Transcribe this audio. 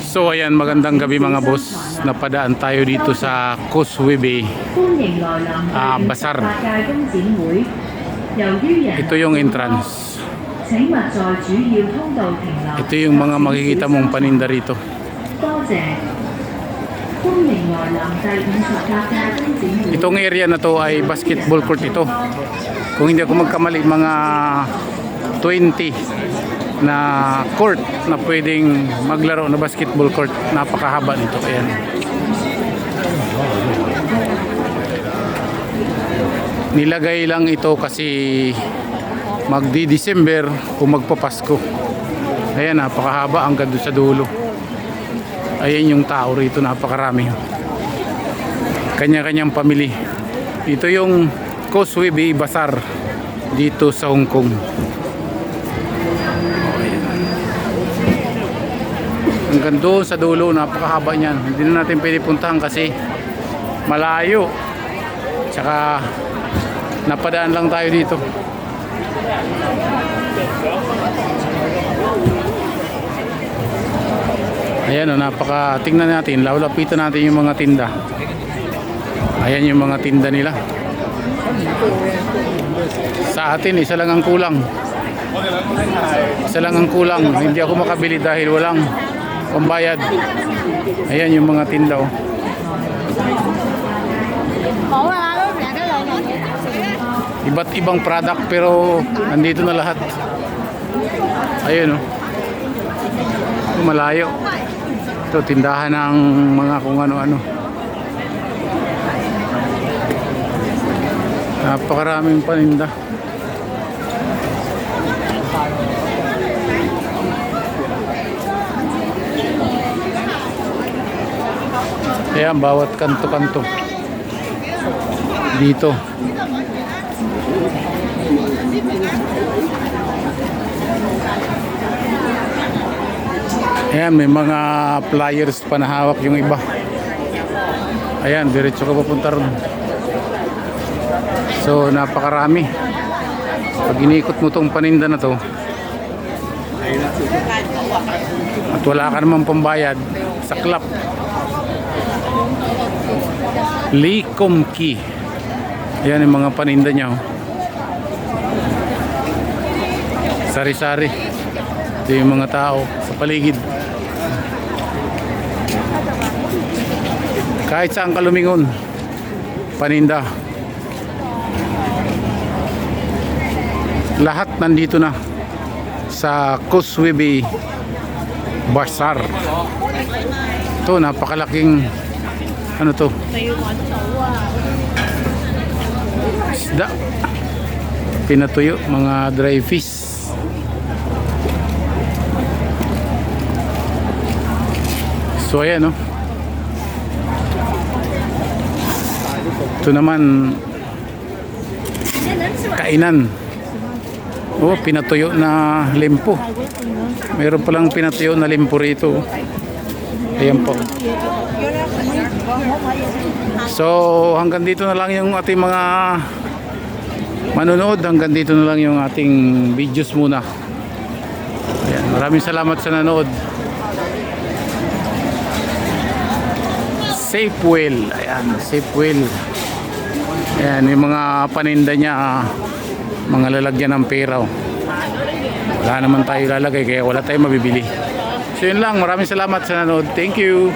So ayan, magandang gabi mga boss. Napadaan tayo dito sa Causeway Bay Bazaar. Ito yung entrance. Ito yung mga makikita mong paninda rito. Itong area na to ay basketball court ito. Kung hindi ako magkamali, mga 20 na court na pwedeng maglaro na basketball court. Napakahaba nito. Ayan. Nilagay lang ito kasi magdi-December o magpapasko. Ayan, napakahaba hanggang doon sa dulo. Ayan yung tao rito, napakarami. Kanya-kanyang pamili. Ito yung Causeway Bay Bazaar dito sa Hong Kong. Hanggang doon sa dulo, napakahaba niyan. Hindi na natin pwede puntahan kasi malayo. Tsaka napadaan lang tayo dito. Ayan o, tingnan natin, lalapitan natin yung mga tinda. Ayan yung mga tinda nila. Sa atin, isa lang ang kulang. Isa lang ang kulang. Hindi ako makabili dahil walang pambayad. Ayan yung mga tinda oh. Iba't ibang product pero nandito na lahat. Ayun oh. Malayo. Ito tindahan ng mga kung ano-ano. Napakaraming paninda. Ayan, bawat kanto-kanto dito. Ayan, may mga flyers pa na hawak yung iba. Ayan, diretso ka papunta ron. So, napakarami. Pag inikot mo tong paninda na to at wala ka naman pambayad, saklap. Lee Kum Kee. Ayan yung mga paninda niya oh. Sari-sari. Ito yung mga tao sa paligid. Kahit saan ka lumingon, paninda. Lahat nandito na sa Causeway Bay Bazaar. Ito, napakalaking ano to? Isda. Pinatuyo, mga dry fish. So ayan no. Ito naman kainan. Oh, pinatuyo na limpo. Meron palang pinatuyo na limpo rito. Ayan po. So hanggang dito na lang yung ating mga manonood. Hanggang dito na lang yung ating videos muna. Ayan, maraming salamat sa nanood. Safewell. Ayan, Safewell. Ayan, yung mga paninda niya, mga lalagyan ng pera. Wala naman tayo lalagay kaya wala tayong mabibili. So yun lang, maraming salamat sa nanood. Thank you.